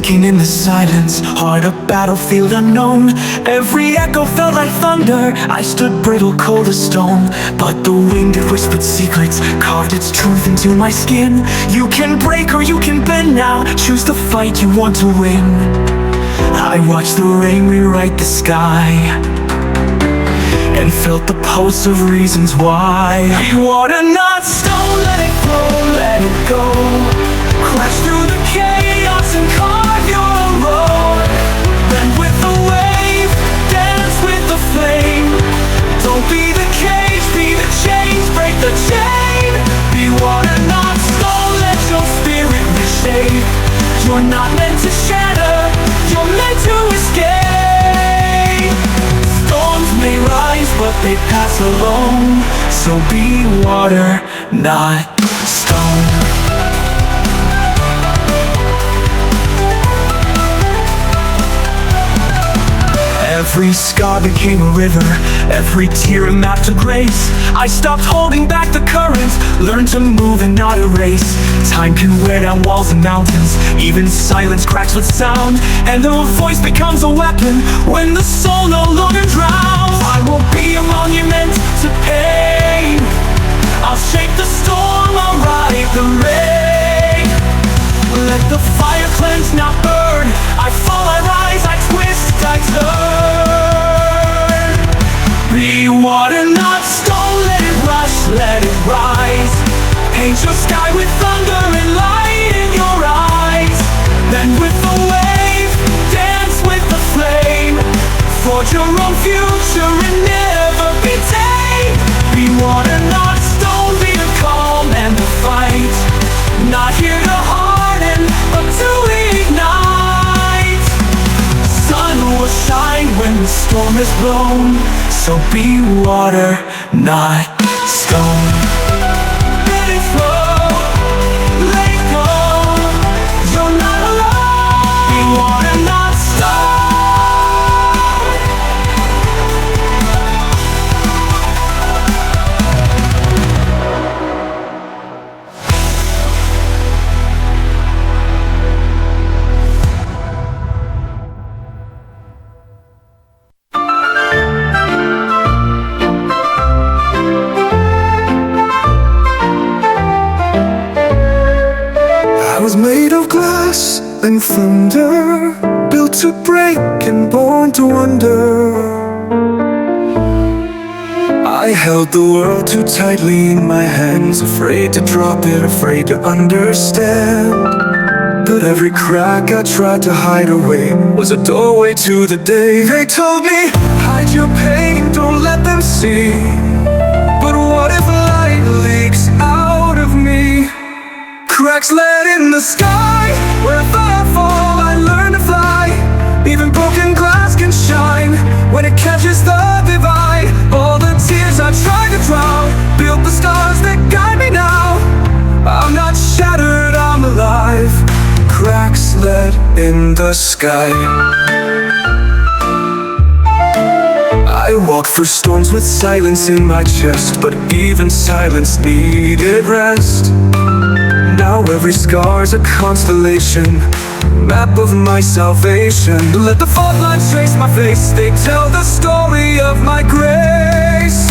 Shaking in the silence, heart a battlefield unknown. Every echo felt like thunder, I stood brittle cold as stone. But the wind it whispered secrets, carved its truth into my skin. You can break or you can bend now, choose the fight you want to win. I watched the rain rewrite the sky, and felt the pulse of reasons why. Be water, not stone, let it flow, let it go. Crash through the chaos and carve your road. Bend with the wave, dance with the flame. Don't be the cage, be the change, break the chain. Be water, not stone, let your spirit reshape. You're not meant to shatter, you're meant to escape. Storms may rise, but they pass alone. So be water, not stone. Every scar became a river, every tear a map to grace. I stopped holding back the currents, learned to move and not erase. Time can wear down walls and mountains, even silence cracks with sound. And the voice becomes a weapon when the soul no longer drowns. I will be a monument to pain, I'll shake the storm, I'll ride the rain. Let the fire cleanse, not burn. I fall, I rise, I twist, I turn. Be water, not stone, let it rush, let it rise. Paint your sky with thunder and light in your eyes. Then with the wave, dance with the flame. Forge your own future and never be tamed. Be water, not stone, be the calm and the fight. Not here to harden, but to ignite. Sun will shine when the storm is blown. So be water, not stone. Let it flow, let it go. You're not alone. Be water, not stone. I was made of glass and thunder, built to break and born to wonder. I held the world too tightly in my hands, afraid to drop it, afraid to understand. But every crack I tried to hide away was a doorway to the day. They told me, hide your pain, don't let them see. But what if light leaks out of me? Cracks let in the sky, where if I fall, I learn to fly. Even broken glass can shine when it catches the divine. All the tears I tried to drown built the stars that guide me now. I'm not shattered, I'm alive. Cracks let in the sky. I walked through storms with silence in my chest, but even silence needed rest. Now every scar's a constellation, map of my salvation. Let the fault lines trace my face, they tell the story of my grace.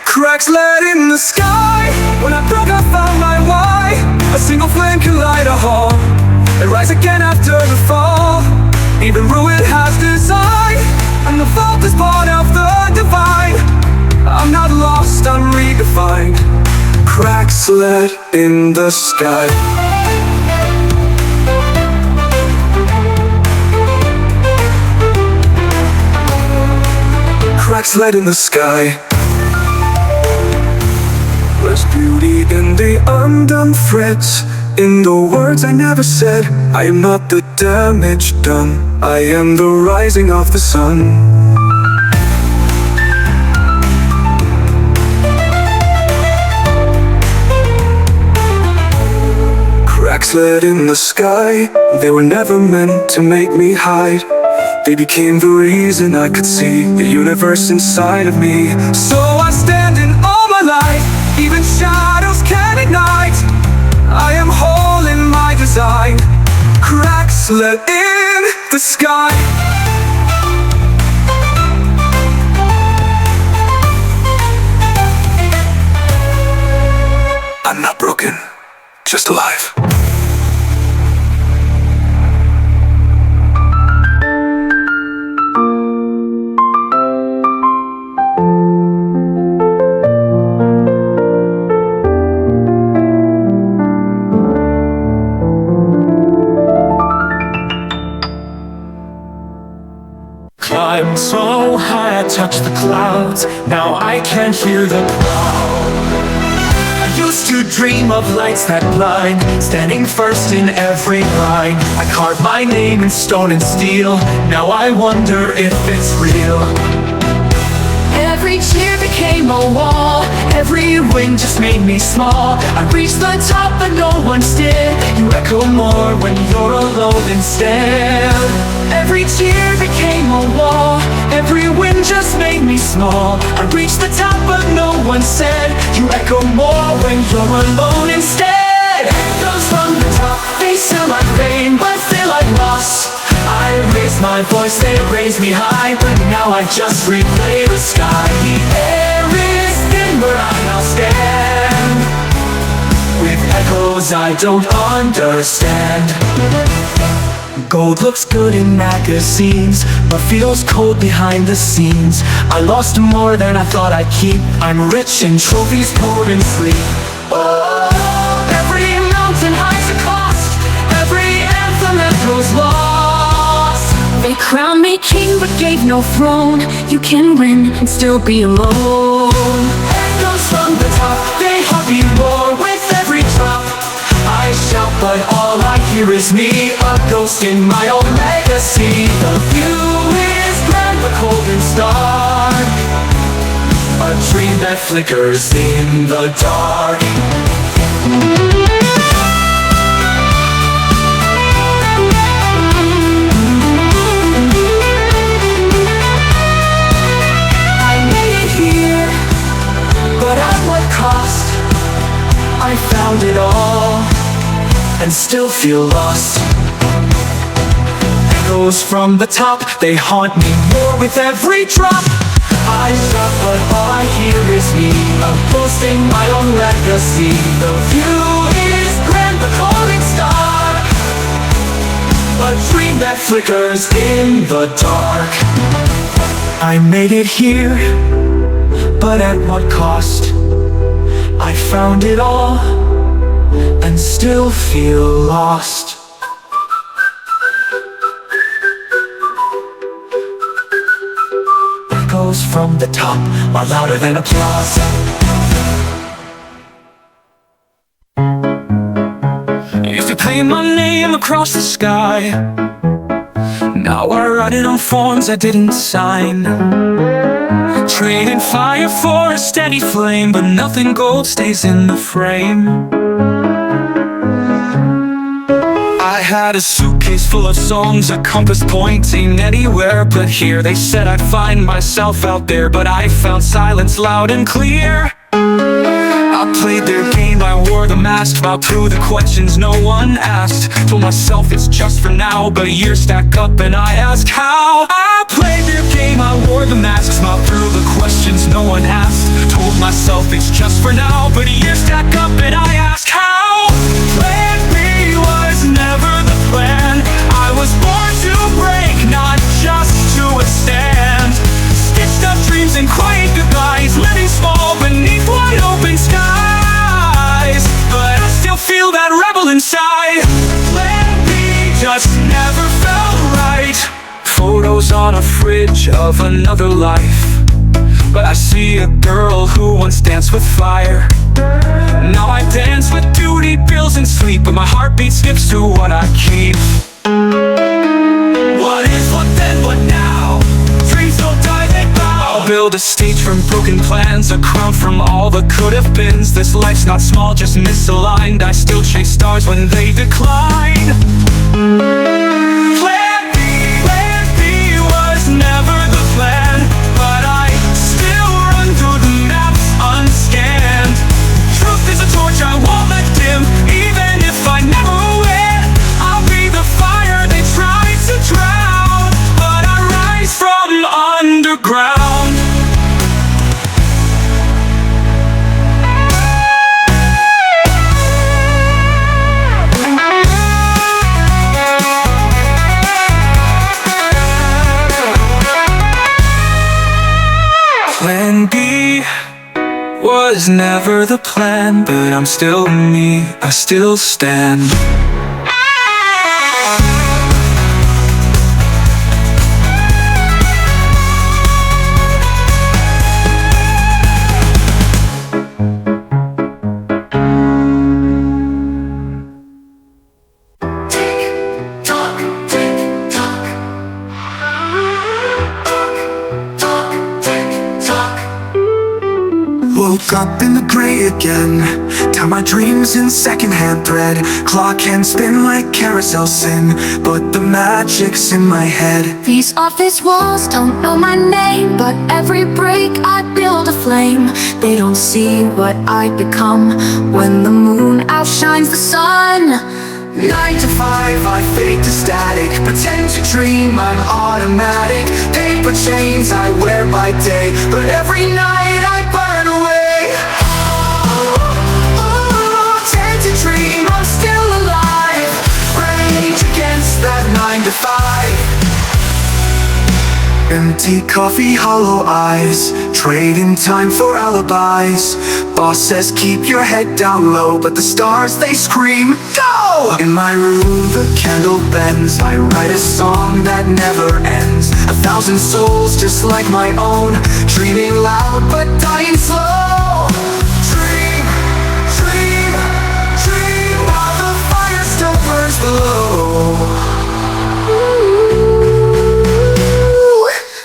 Cracks let in the sky, when I broke I found my why. A single flame can light a hall, and rise again after the fall. Even ruin has design, and the fault is part of the divine. I'm not lost, I'm redefined. Cracks let in the sky. Cracks let in the sky. There's beauty in the undone threads, in the words I never said. I am not the damage done, I am the rising of the sun. Cracks let in the sky, they were never meant to make me hide. They became the reason I could see the universe inside of me. So I stand in all my light, even shadows can ignite. I am whole in my design. Cracks let in the sky. I'm not broken, just alive. Climbed so high I touched the clouds. Now I can't hear the crowd. I used to dream of lights that blind, standing first in every line. I carved my name in stone and steel. Now I wonder if it's real. Every cheer became a wall. Every win just made me small. I reached the top but no one's did. You echo more when you're alone instead. Every tear became a wall. Every win just made me small. I reached the top but no one said. You echo more when you're alone instead. Echoes from the top, they sound like rain but feel like loss. I raised my voice, they raised me high, but now I just replay the sky. The air is thin where I now stand, with echoes I don't understand. Gold looks good in magazines, but feels cold behind the scenes. I lost more than I thought I'd keep. I'm rich in trophies poured in sleep. Oh, every mountain hides a cost. Every anthem echoes lost. They crowned me king but gave no throne. You can win and still be alone. Echoes from the top, they haunt me more with every drop. I shout but all I hear is me, a ghost in my own legacy. The view is grand but cold and stark, a dream that flickers in the dark. I made it here, but at what cost? I found it all and still feel lost. Echoes from the top, they haunt me more with every drop. I shout but all I hear is me, a ghost in my own legacy. The view is grand but cold and stark, a dream that flickers in the dark. I made it here, but at what cost? I found it all and still feel lost. Echoes from the top are louder than applause. If you paint my name across the sky, now I write it on forms I didn't sign. Trading fire for a steady flame, but nothing gold stays in the frame. I had a suitcase full of songs, a compass pointing anywhere but here. They said I'd find myself out there, but I found silence loud and clear. I played their game, I wore the mask, bowed through the questions no one asked. Told myself it's just for now, but years stack up and I ask how. I played their game, I wore the mask, smiled through the questions no one asked. Told myself it's just for now, but years stack up and I ask how. Plan B was never the plan. I was born to break, not just to withstand. Stitched up dreams and quiet goodbyes, living small beneath wide open skies. But I still feel that rebel inside. Plan B just never felt right. Photos on a fridge of another life, but I see a girl who once danced with fire. Now I dance with duty, bills and sleep, but my heartbeat skips to what I keep. What is, what then, what now? Dreams don't die, they bow. I'll build a stage from broken plans, a crown from all the could have beens. This life's not small, just misaligned. I still chase stars when they decline. Plan B was never the plan, but I still run through the maps unscanned. Truth is a torch I won't let dim, even if I never win. I'll be the fire they Was never the plan, but I'm still me, I still stand. Woke up in the gray again, tie my dreams in secondhand thread. Clock can spin like carousel sin, but the magic's in my head. These office walls don't know my name, but every break I build a flame. They don't see what I become when the moon outshines the sun. 9 to 5, I fake to static, pretend to dream I'm automatic. Paper chains I wear by day, but every night I burn away. Tend to dream I'm still alive, rage against that 9 to 5. Empty coffee, hollow eyes, trading time for alibis. Boss says keep your head down low, but the stars they scream, go! In my room the candle bends, I write a song that never ends. 1,000 souls just like my own, dreaming loud but dying slow. Dream, dream, dream, while the fire still burns below.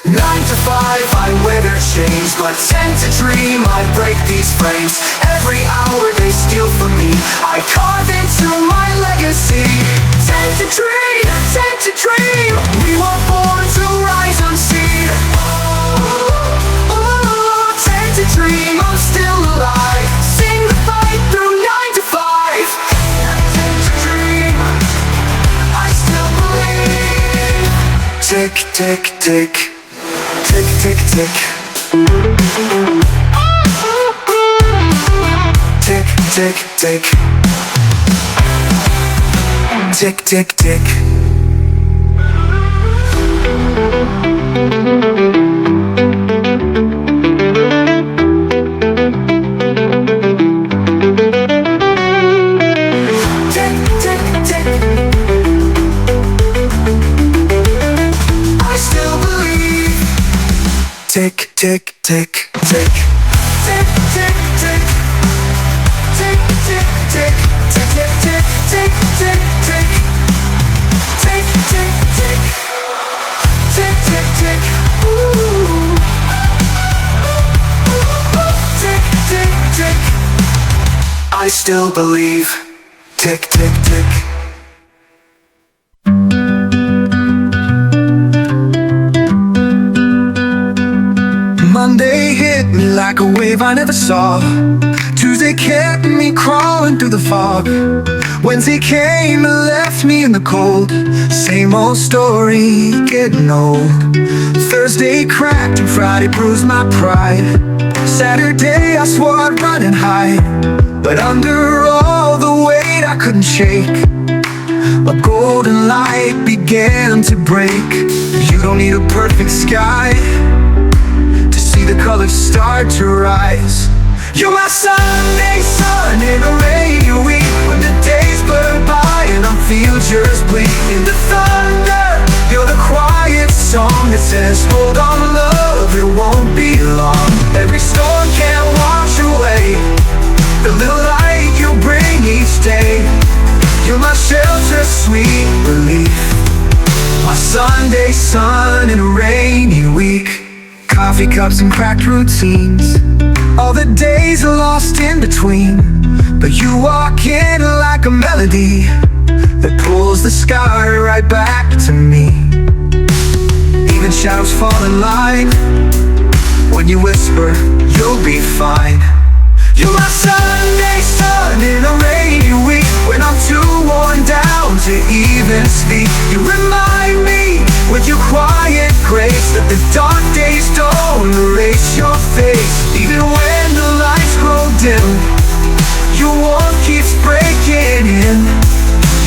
9 to 5, I wear their chains, but tend to dream I break these frames. Every hour they steal from me, I carve into my legacy. Tend to dream, we were born to rise unseen. Tend to dream I'm still alive, sing the fight through 9 to 5. Tend to dream, I still believe. Tick, tick, tick, tick, tick, tick. Tick, tick, tick. Tick, tick, tick. Tick, tick, tick, tick. Tick, tick, tick. Tick, tick, tick. Tick, tick, tick, tick, tick, tick. Tick, tick, tick. Tick, tick, tick. Ooh. Tick, tick, tick. I still believe. Tick, tick, tick. Monday hit me like a wave I never saw. Tuesday kept me crawling through the fog. Wednesday came and left me in the cold. Same old story, getting old. Thursday cracked and Friday bruised my pride. Saturday I swore I'd run and hide, but under all the weight I couldn't shake. A golden light began to break. You don't need a perfect sky to see the colors start to rise. You're my Sunday sun in a rainy week, when the days blur by and I'm futures bleak. In the thunder, you're the quiet song that says hold on love, it won't be long. Every storm can't wash away the little light you bring each day. You're my shelter, sweet relief, my Sunday sun in a rainy week. Coffee cups and cracked routines, all the days are lost in between, but you walk in like a melody that pulls the sky right back to me. Even shadows fall in line when you whisper, you'll be fine. You're my Sunday sun in a rainy week, when I'm too worn down to even speak. You remind me with your quiet grace that the dark days don't erase your face. Even when the lights grow dim, your warmth keeps breaking in.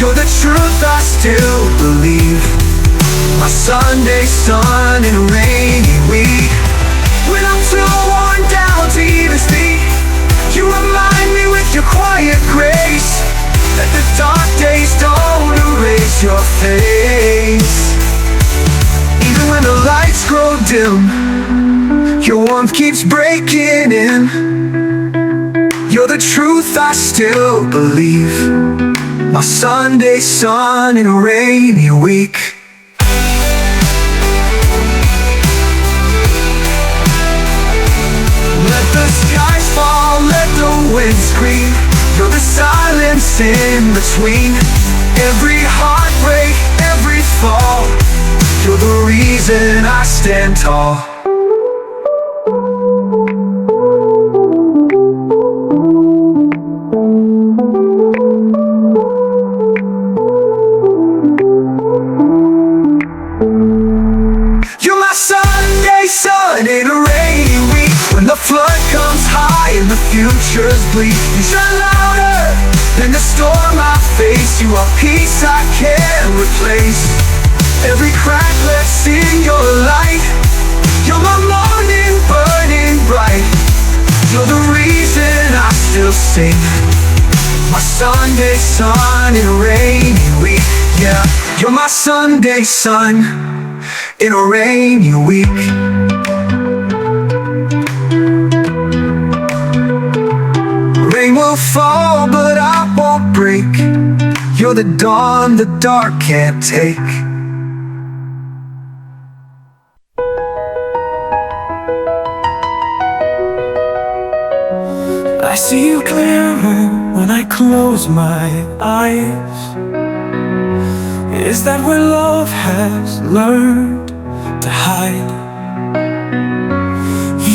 You're the truth I still believe, my Sunday sun in a rainy week, when I'm too worn down to even speak. keeps breaking in. You're the truth I still believe. My Sunday sun in a rainy week. Let the skies fall, let the wind scream. You're the silence in between every heartbreak, every fall. You're the reason I stand tall. You're my Sunday sun in a rainy week. When the flood comes high and the future's bleak, you shine louder than the storm I face. You are peace I can't replace. Every crack lets in your light. You're my morning burning bright. You're the reason I still sing. My Sunday sun in a rainy week. Yeah, you're my Sunday sun in a rainy week. Rain will fall, but I won't break. You're the dawn the dark can't take. I see you clearer when I close my eyes. Is that where love has learned to hide?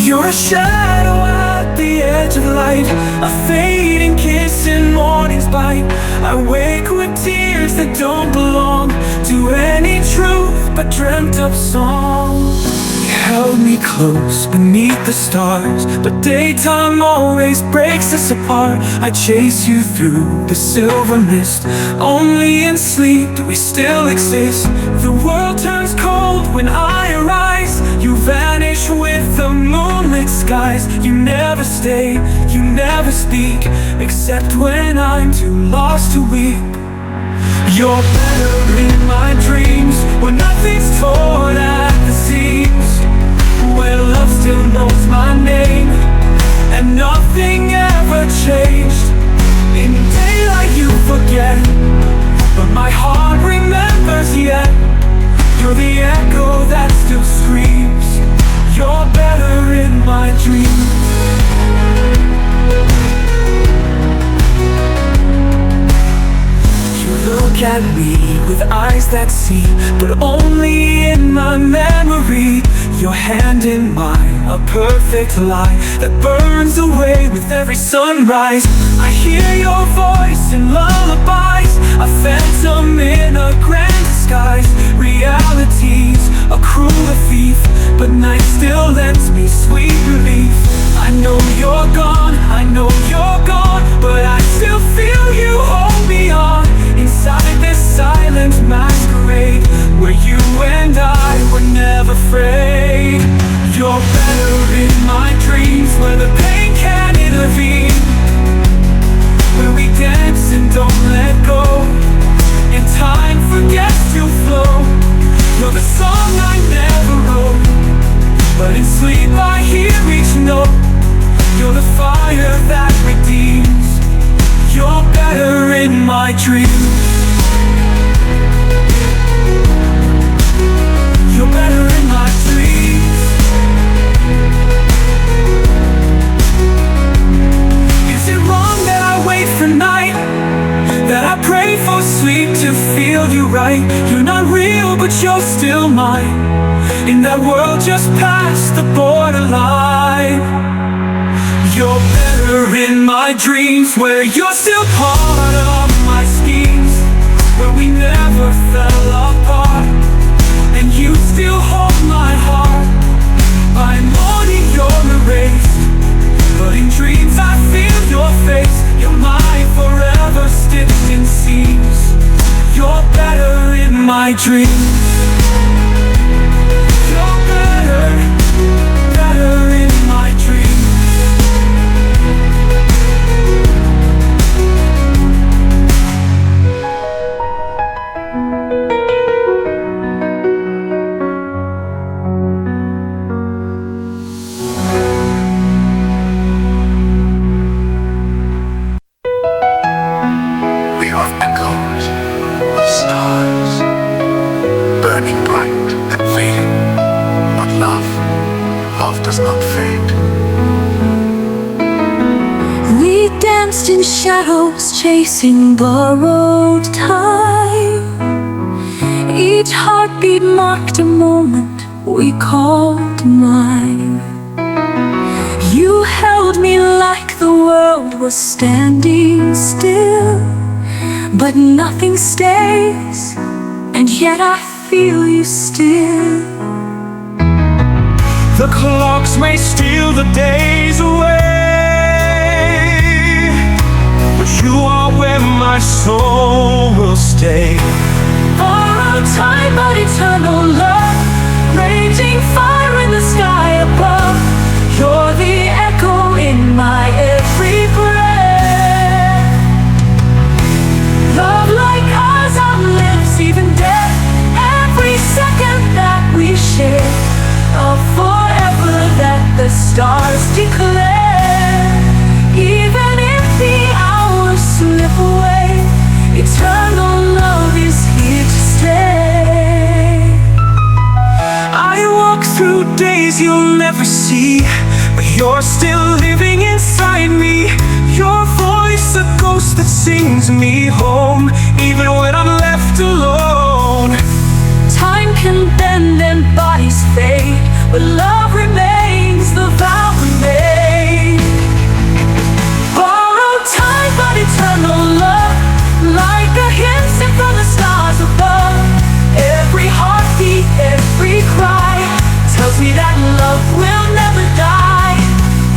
You're a shadow at the edge of light, a fading kiss in morning's bite. I wake with tears that don't belong to any truth but dreamt up songs. You held me close beneath the stars, but daytime always breaks us apart. I chase you through the silver mist. Only in sleep do we still exist. The world turns cold when I arise. You vanish with the moonlit skies. You never stay, you never speak, except when I'm too lost to weep. You're better in my dreams, when nothing's torn at the seams, where love still knows my name, and nothing ever changed. In daylight you forget, but my heart remembers yet. You're the echo that still screams. You're better in my dreams. Look at me with eyes that see, but only in my memory. Your hand in mine, a perfect lie that burns away with every sunrise. I hear your voice in lullabies, a phantom in a grand disguise. Reality's a cruel thief, but night still lends me sweet relief. I know you're gone, I know you're gone, but I still feel you hold me on. Inside this silent masquerade, where you and I were never afraid. You're better in my dreams, where the pain can't intervene, where we dance and don't let go, and time forgets to flow. You're the song I never wrote, but in sleep I hear each note. You're the fire that redeems. You're better in my dreams. You're better in my dreams. Is it wrong that I wait for night, that I pray for sleep to feel you right? You're not real, but you're still mine. In that world just past the borderline. You're better in my dreams, where you're still part of my schemes, where we never fell apart, and you still hold my heart. By morning you're erased, but in dreams I feel your face. You're my forever stitched in seams. You're better in my dreams. You're better, better in my dreams. danced in shadows, chasing borrowed time. Each heartbeat marked a moment we called mine. You held me like the world was standing still, but nothing stays, and yet I feel you still. The clocks may steal the days away, but you are where my soul will stay. Borrowed time but eternal love, raging fire in the sky above. You're the echo in my every breath. Love like ours outlives even death. Every second that we share, a forever that the stars declare. Even if the hours slip away, eternal love is here to stay. I walk through days you'll never see, but you're still living inside me. Your voice, a ghost that sings me home, even when I'm left alone. Time can bend and bodies fade, but love remains, the vow we made. Borrowed time but eternal love, like a hymn sent from the stars above. Every heartbeat, every cry tells me that love will never die.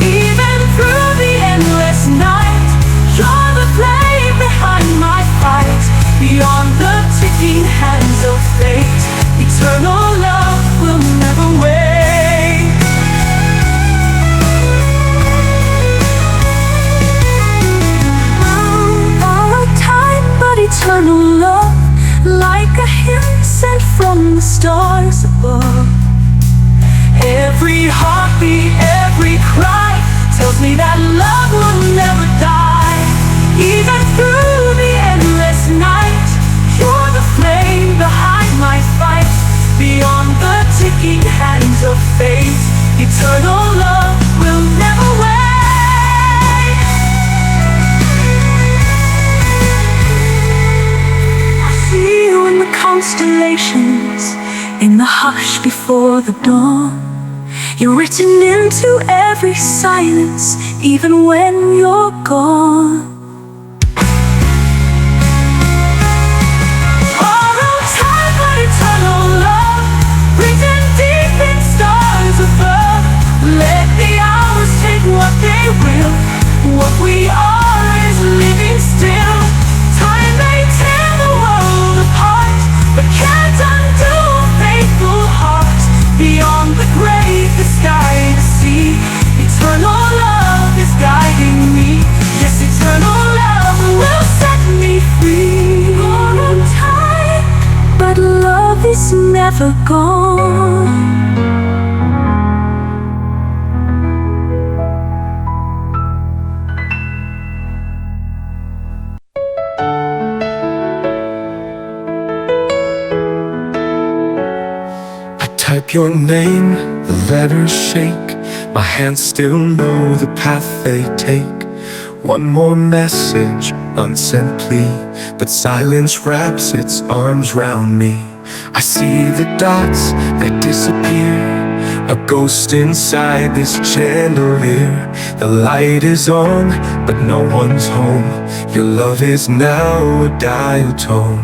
Even through the endless night, you're the flame behind my fight. Beyond the ticking hands of fate, eternal love will never wait. Borrowed time but eternal love, like a hymn sent from the stars above. Every heartbeat, every cry tells me that love will never die. Even through the endless night, you're the flame behind my fight. Beyond the ticking hands of fate, eternal love will never wait. I see you in the constellations, in the hush before the dawn. You're written into every silence, even when you're gone. Borrowed time but eternal love, written deep in stars above. Let the hours take what they will. What we are is living still. Time may tear the world apart, but can't undo a faithful heart. Beyond the grave, the sky, the sea, eternal love is guiding me. Yes, eternal love will set me free. Borrowed time, but love is never gone. Type your name, the letters shake. My hands still know the path they take. One more message, unsent plea, but silence wraps its arms round me. I see the dots that disappear, a ghost inside this chandelier. The light is on, but no one's home. Your love is now a dial tone.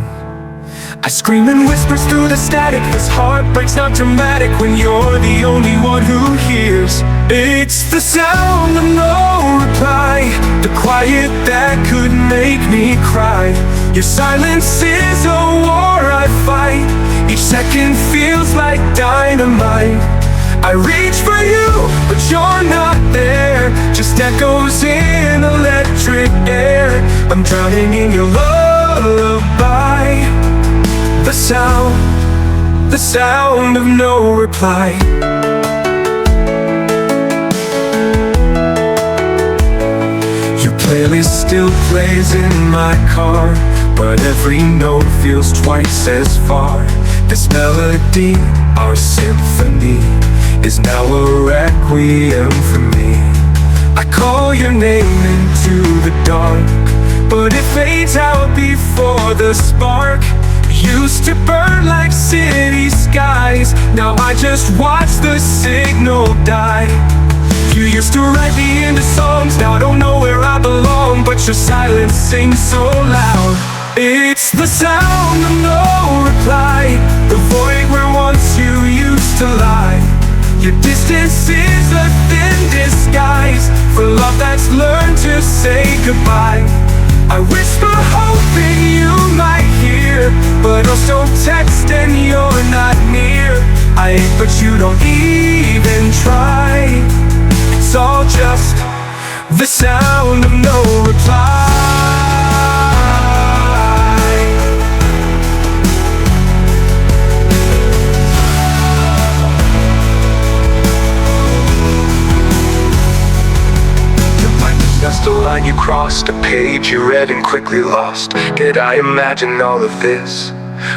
I scream in whispers through the static. This heart breaks not dramatic when you're the only one who hears. It's the sound of no reply, the quiet that could make me cry. Your silence is a war I fight. Each second feels like dynamite. I reach for you, but you're not there. Just echoes in electric air. I'm drowning in your lullaby. The sound of no reply. Your playlist still plays in my car, but every note feels twice as far. This melody, our symphony, is now a requiem for me. I call your name into the dark, but it fades out before the spark. Used to burn like city skies, now I just watch the signal die. You used to write me into songs, now I don't know where I belong, but your silence sings so loud. It's the sound of no reply, the void where once you used to lie. Your distance is a thin disguise for love that's learned to say goodbye. I whisper hoping you might hear, but also text and you're not near. I ache but you don't even try. It's all just the sound of no reply. Just a line you crossed, a page you read and quickly lost. Did I imagine all of this?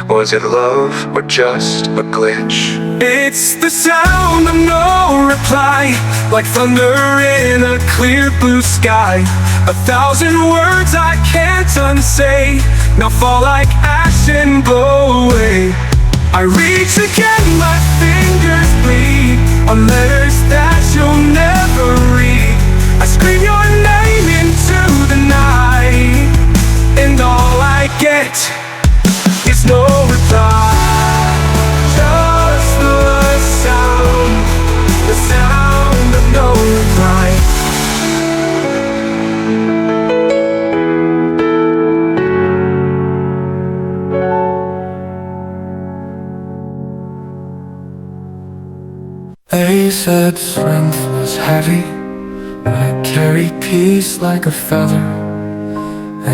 Was it love or just a glitch? It's the sound of no reply, like thunder in a clear blue sky. 1,000 words I can't unsay, now fall like ash and blow away. I reach again, my fingers bleed on letters that you'll never read. I scream your name into the night, and all I get is no reply. Just the sound of no reply. They said strength was heavy, I carry peace like a feather,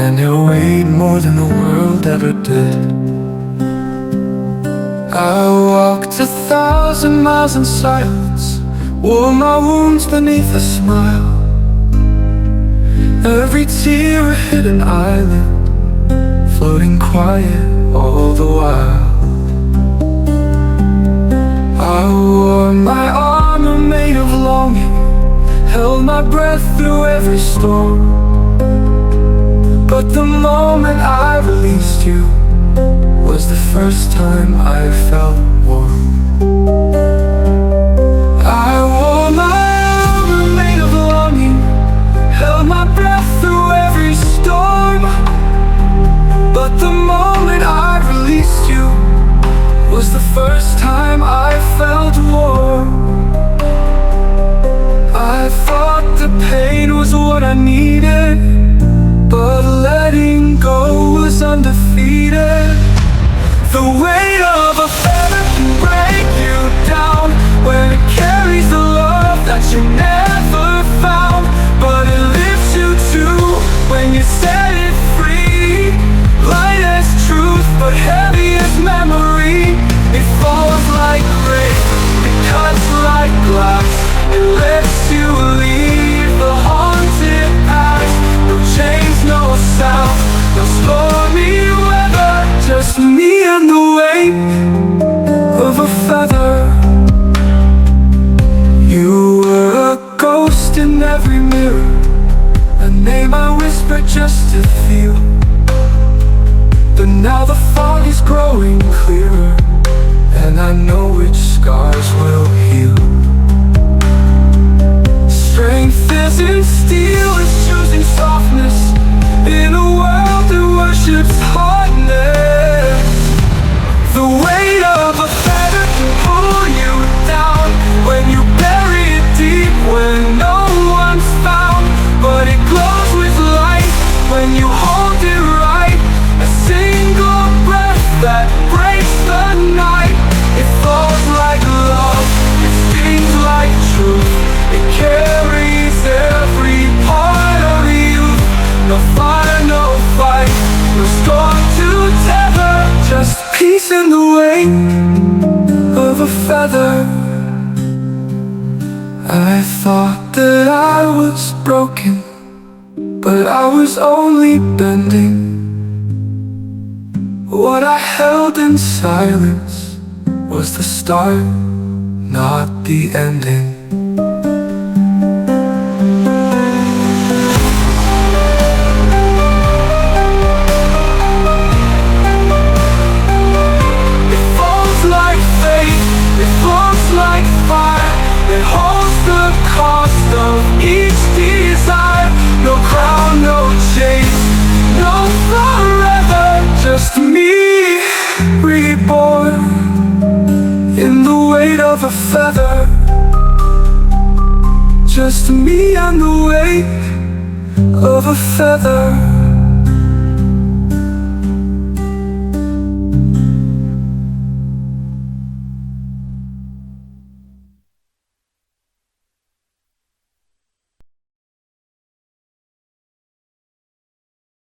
and it weighed more than the world ever did. I walked 1,000 miles in silence, wore my wounds beneath a smile. Every tear a hidden island, floating quiet all the while. I wore my armor made of longing, held my breath through every storm. But the moment I released you was the first time I felt warm. I wore my armor made of longing, held my breath through every storm. But the moment I released you was the first time I felt warm. I thought the pain was what I needed, but letting go was undefeated. The weight of a feather can break you down when it carries the love that you never found. But it lifts you too when you set it free. Light as truth, but heavy as memory. It falls like rain, it cuts like glass. It lets you leave the haunted past. No chains, no sound, no stormy weather, just me and the weight of a feather. You were a ghost in every mirror, a name I whispered just to feel. But now the fog is growing clearer, and I know which scars will heal. Strength isn't steel, it's choosing softness in a world that worships hardness. The weight of a feather can pull you down when you bury it deep, when no one's found. But it glows with light when you hold it right. A single breath that breaks the night. It falls like love, it stings like truth. It carries every part of you. No fire, no fight, no storm to tether, just peace in the weight of a feather. I thought that I was broken, but I was only bending. What I held in silence was the start, not the ending. weight of a feather. Just me and the weight of a feather.